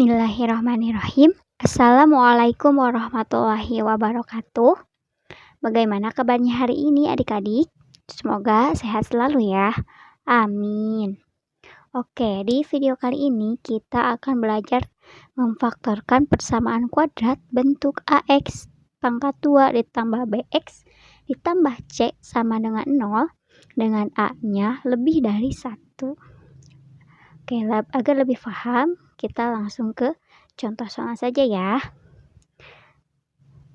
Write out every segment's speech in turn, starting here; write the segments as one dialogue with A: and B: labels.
A: Bismillahirrahmanirrahim. Assalamualaikum warahmatullahi wabarakatuh. Bagaimana kabarnya hari ini adik-adik? Semoga sehat selalu ya. Amin. Oke, di video kali ini kita akan belajar memfaktorkan persamaan kuadrat bentuk AX pangkat 2 ditambah BX ditambah C sama dengan 0 dengan A-nya lebih dari 1. Oke, agar lebih paham, kita langsung ke contoh soal saja ya.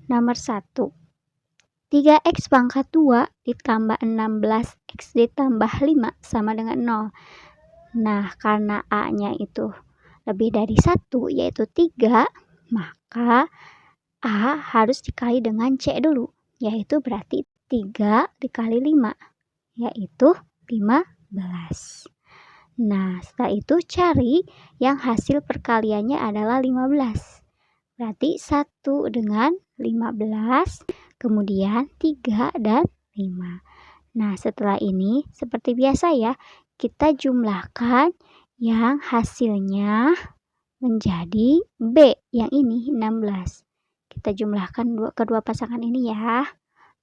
A: Nomor 1. 3x pangkat 2 ditambah 16x ditambah 5 sama dengan 0. Nah, karena A-nya itu lebih dari 1, yaitu 3, maka A harus dikali dengan C dulu, yaitu berarti 3 dikali 5, yaitu 15. Nah, setelah itu cari yang hasil perkaliannya adalah 15. Berarti 1 dengan 15, kemudian 3 dan 5. Nah, setelah ini seperti biasa ya, kita jumlahkan yang hasilnya menjadi B, yang ini 16. Kita jumlahkan kedua pasangan ini ya.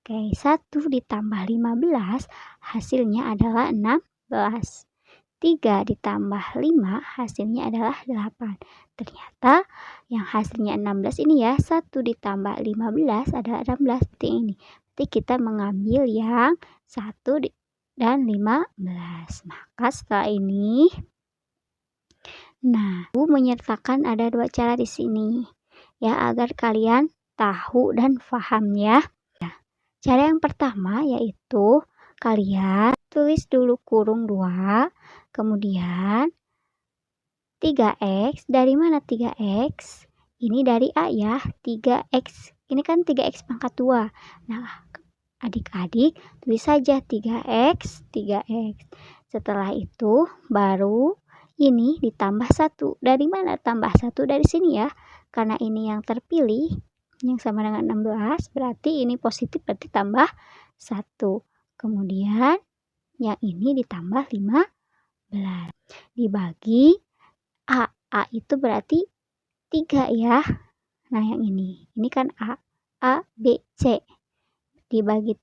A: Oke, 1 ditambah 15 hasilnya adalah 16. 3 ditambah 5 hasilnya adalah 8. Ternyata yang hasilnya 16 ini ya, 1 ditambah 15 adalah 16 seperti ini. Jadi kita mengambil yang 1 dan 15. Maka setelah ini, nah, menyertakan ada dua cara di sini ya, agar kalian tahu dan paham ya. Cara yang pertama yaitu kalian tulis dulu kurung 2, kemudian 3x. Dari mana 3x? Ini dari A ya, 3x. Ini kan 3x pangkat 2. Nah, adik-adik tulis saja 3x, 3x. Setelah itu baru ini ditambah 1. Dari mana tambah 1? Dari sini ya. Karena ini yang terpilih, yang sama dengan 16, berarti ini positif, berarti tambah 1. Kemudian yang ini ditambah 15. Dibagi A. A itu berarti 3 ya. Nah, yang ini kan A. A, B, C. Dibagi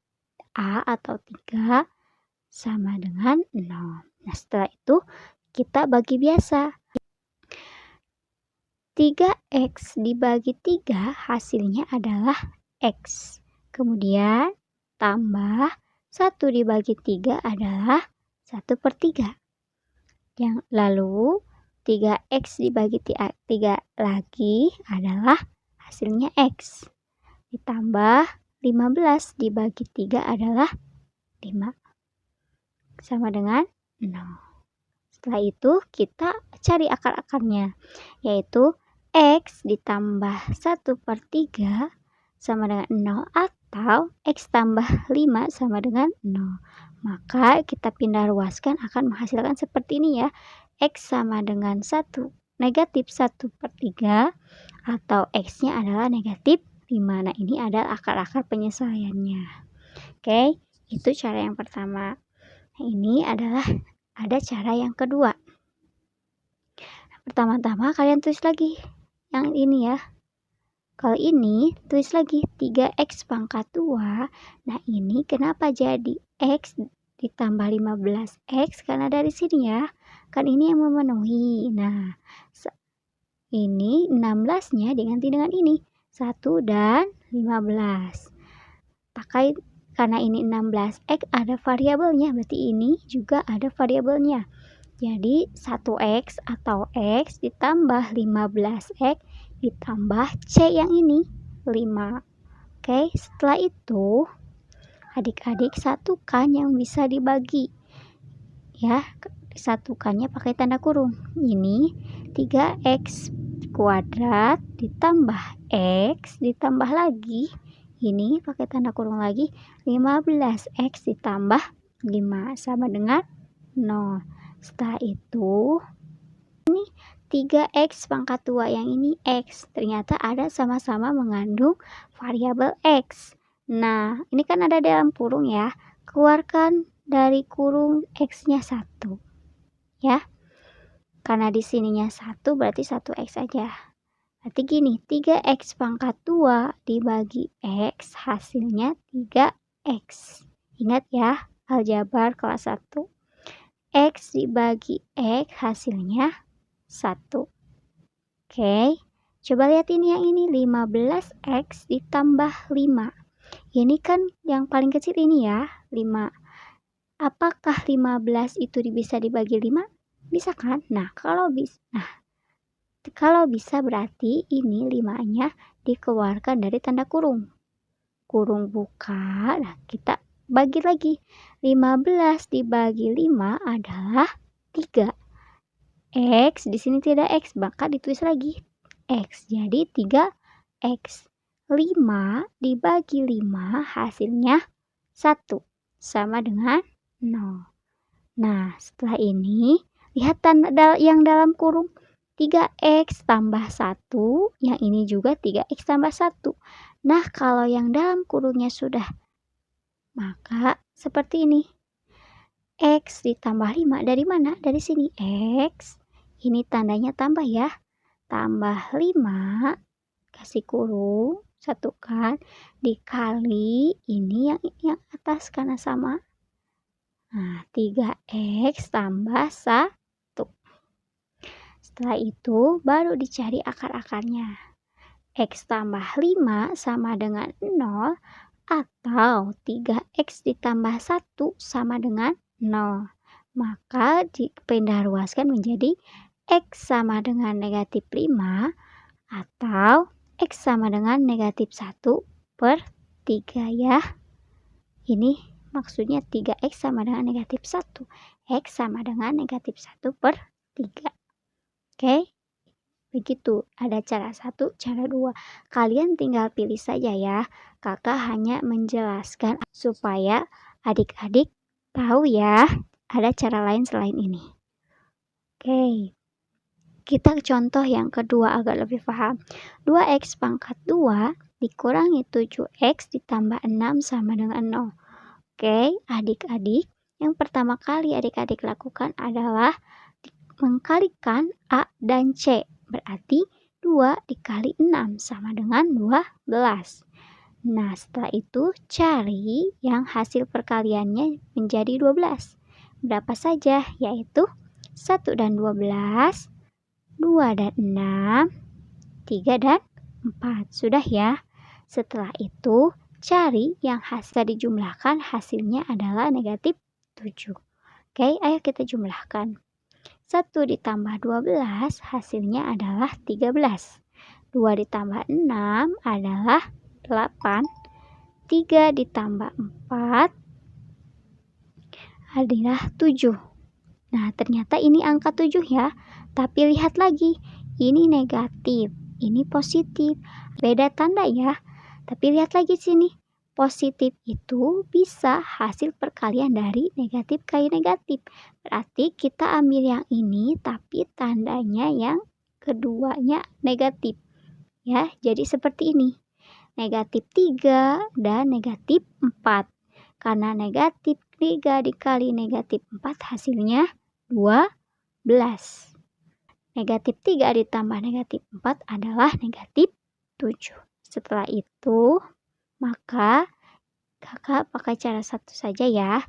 A: A atau 3 sama dengan 0. Nah, setelah itu kita bagi biasa. 3x dibagi 3 hasilnya adalah x. Kemudian tambah 1 dibagi 3 adalah 1/3. Yang lalu 3x dibagi 3 lagi adalah hasilnya x. Ditambah 15 dibagi 3 adalah 5. Sama dengan 0. Setelah itu kita cari akar-akarnya, yaitu x ditambah 1/3 sama dengan 0 atau x tambah 5 sama dengan 0. Maka kita pindah ruaskan akan menghasilkan seperti ini ya. X sama dengan 1, negatif 1/3 atau x-nya adalah negatif 5. Nah, ini adalah akar-akar penyesuaiannya. Oke, itu cara yang pertama. Nah, ini adalah ada cara yang kedua. Pertama-tama kalian tulis lagi yang ini ya. Kalau ini tulis lagi 3x pangkat 2. Nah, ini kenapa jadi x ditambah 15x? Karena dari sini ya, kan ini yang memenuhi. Nah, ini 16-nya diganti dengan ini 1 dan 15. Pakai karena ini 16x ada variabelnya, berarti ini juga ada variabelnya. Jadi 1x atau x ditambah 15x ditambah C yang ini 5. Oke, setelah itu adik-adik satukan yang bisa dibagi. Ya, satukannya pakai tanda kurung. Ini 3x kuadrat ditambah x ditambah lagi ini pakai tanda kurung lagi 15x ditambah 5 sama dengan 0. Setelah itu ini 3x pangkat 2 yang ini x. Ternyata ada sama-sama mengandung variabel x. Nah, ini kan ada dalam kurung ya. Keluarkan dari kurung x-nya 1. Ya. Karena di sininya 1 berarti 1x aja. Berarti gini, 3x pangkat 2 dibagi x hasilnya 3x. Ingat ya, aljabar kelas 1. X dibagi x hasilnya 1. Oke, coba lihat ini yang ini, 15x ditambah 5. Ini kan yang paling kecil ini ya, 5. Apakah 15 itu bisa dibagi 5? Bisa kan? Nah, kalau bisa berarti ini 5-nya dikeluarkan dari tanda kurung. Kurung buka, nah kita bagi lagi. 15 dibagi 5 adalah 3. X, di sini tidak X, maka ditulis lagi X. Jadi 3X. 5 dibagi 5 hasilnya 1. Sama dengan 0. Nah, setelah ini, lihat tanda yang dalam kurung. 3x tambah 1, yang ini juga 3x tambah 1. Nah, kalau yang dalam kurungnya sudah, maka seperti ini. X ditambah 5, dari mana? Dari sini. X, ini tandanya tambah ya. Tambah 5, kasih kurung, satukan, dikali ini yang atas karena sama. Nah, 3x tambah 1. Setelah itu baru dicari akar-akarnya. X tambah 5 sama dengan 0 atau 3x ditambah 1 sama dengan 0. Maka dipindah ruaskan menjadi x sama dengan negatif 5 atau x sama dengan negatif 1/3 ya. Ini maksudnya 3x sama dengan negatif 1. X sama dengan negatif 1/3. Oke, begitu. Ada cara 1, cara 2. Kalian tinggal pilih saja ya. Kakak hanya menjelaskan supaya adik-adik tahu ya. Ada cara lain selain ini. Oke, kita contoh yang kedua agar lebih paham. 2x pangkat 2 dikurangi 7x ditambah 6 sama dengan 0. Oke, adik-adik, yang pertama kali adik-adik lakukan adalah mengkalikan A dan C. Berarti 2 dikali 6 sama dengan 12. Nah, setelah itu cari yang hasil perkaliannya menjadi 12. Berapa saja? Yaitu 1 dan 12, 2 dan 6, 3 dan 4. Sudah ya? Setelah itu cari yang hasil dijumlahkan, hasilnya adalah negatif 7. Oke, ayo kita jumlahkan. 1 ditambah 12 hasilnya adalah 13. 2 ditambah 6 adalah 8. 3 ditambah 4 adalah 7. Nah, ternyata ini angka 7 ya. Tapi lihat lagi, ini negatif, ini positif. Beda tanda ya. Tapi lihat lagi sini. Positif itu bisa hasil perkalian dari negatif kali negatif. Berarti kita ambil yang ini tapi tandanya yang keduanya negatif. Ya, jadi seperti ini. Negatif 3 dan negatif 4. Karena negatif 3 dikali negatif 4 hasilnya 12. Negatif 3 ditambah negatif 4 adalah negatif 7. Setelah itu, maka kakak pakai cara 1 saja ya.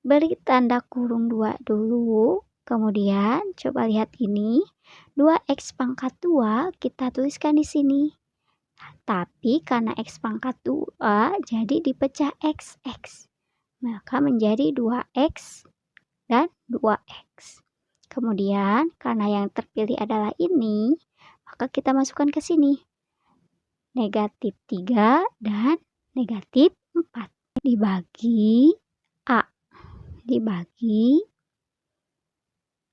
A: Beri tanda kurung 2 dulu. Kemudian coba lihat ini. 2x pangkat 2 kita tuliskan di sini. Tapi karena x pangkat 2 jadi dipecah x. Maka menjadi 2x dan 2x. Kemudian karena yang terpilih adalah ini, maka kita masukkan ke sini. Negatif 3 dan negatif 4 dibagi A. Dibagi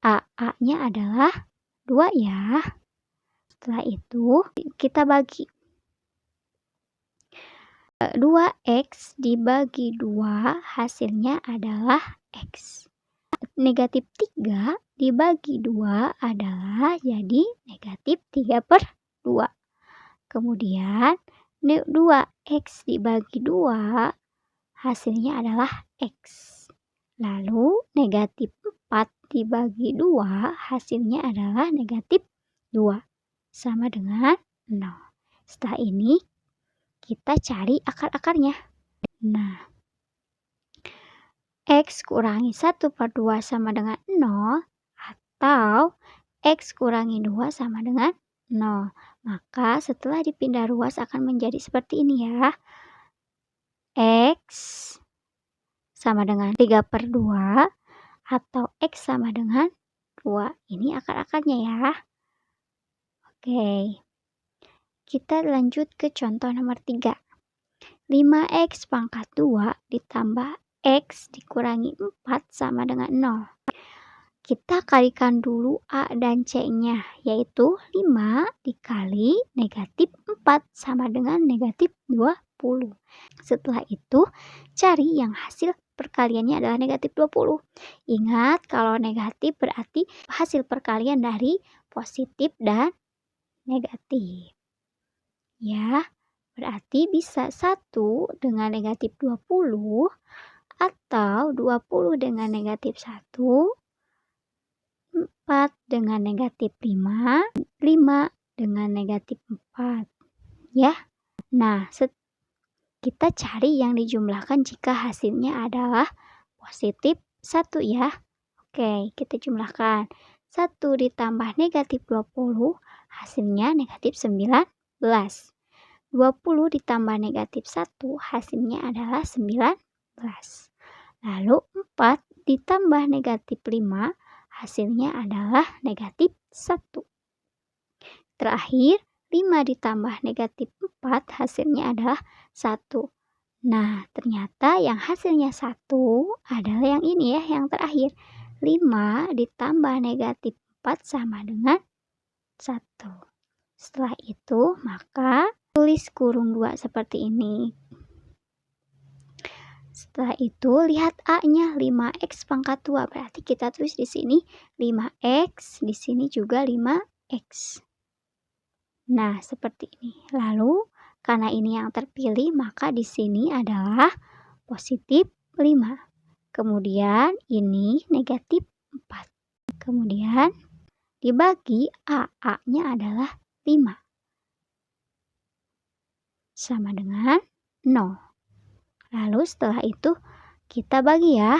A: A-nya adalah 2 ya. Setelah itu kita bagi 2x dibagi 2 hasilnya adalah x. Negatif 3 dibagi 2 adalah jadi negatif 3/2. Kemudian 2x dibagi 2 hasilnya adalah x. Lalu negatif 4 dibagi 2 hasilnya adalah negatif 2 sama dengan 0. Setelah ini kita cari akar-akarnya. Nah, X kurangi 1/2 sama dengan 0 atau X kurangi 2 sama dengan 0. Maka setelah dipindah ruas akan menjadi seperti ini ya. X sama dengan 3/2 atau X sama dengan 2. Ini akar-akarnya ya. Oke. Kita lanjut ke contoh nomor 3. 5X pangkat 2 ditambah X dikurangi 4 sama dengan 0. Kita kalikan dulu A dan C-nya, yaitu 5 dikali negatif 4 sama dengan negatif 20. Setelah itu, cari yang hasil perkaliannya adalah negatif 20. Ingat, kalau negatif berarti hasil perkalian dari positif dan negatif. Ya, berarti bisa 1 dengan negatif 20 atau 20 dengan negatif 1, 4 dengan negatif 5, 5 dengan negatif 4. Ya. Nah, kita cari yang dijumlahkan jika hasilnya adalah positif 1 ya. Oke, kita jumlahkan. 1 ditambah negatif 20 hasilnya negatif 19. 20 ditambah negatif 1 hasilnya adalah 19. Lalu 4 ditambah negatif 5 hasilnya adalah negatif 1. Terakhir, 5 ditambah negatif 4 hasilnya adalah 1. Nah, ternyata yang hasilnya 1 adalah yang ini ya, yang terakhir. 5 ditambah negatif 4 sama dengan 1. Setelah itu, maka tulis kurung 2 seperti ini. Setelah itu, lihat A-nya 5X pangkat 2. Berarti kita tulis di sini 5X, di sini juga 5X. Nah, seperti ini. Lalu, karena ini yang terpilih, maka di sini adalah positif 5. Kemudian, ini negatif 4. Kemudian, dibagi A. A-nya adalah 5. Sama dengan 0. Lalu setelah itu kita bagi ya.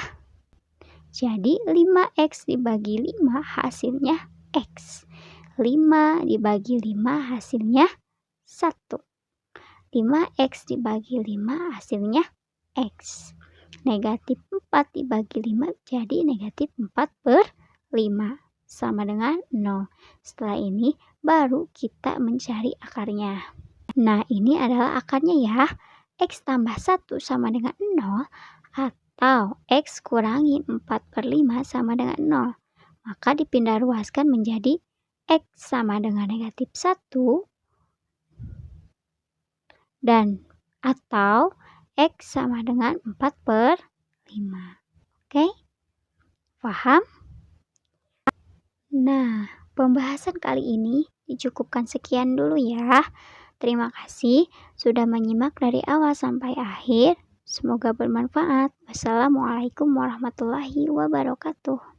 A: Jadi 5X dibagi 5 hasilnya X. 5 dibagi 5 hasilnya 1. 5X dibagi 5 hasilnya X. Negatif 4 dibagi 5 jadi negatif 4/5. Sama dengan 0. Setelah ini baru kita mencari akarnya. Nah, ini adalah akarnya ya. X tambah 1 sama dengan 0 atau X kurangi 4/5 sama dengan 0. Maka dipindah ruaskan menjadi X sama dengan negatif 1 dan atau X sama dengan 4/5. Oke? Paham? Nah, pembahasan kali ini dicukupkan sekian dulu ya. Terima kasih sudah menyimak dari awal sampai akhir. Semoga bermanfaat. Wassalamualaikum warahmatullahi wabarakatuh.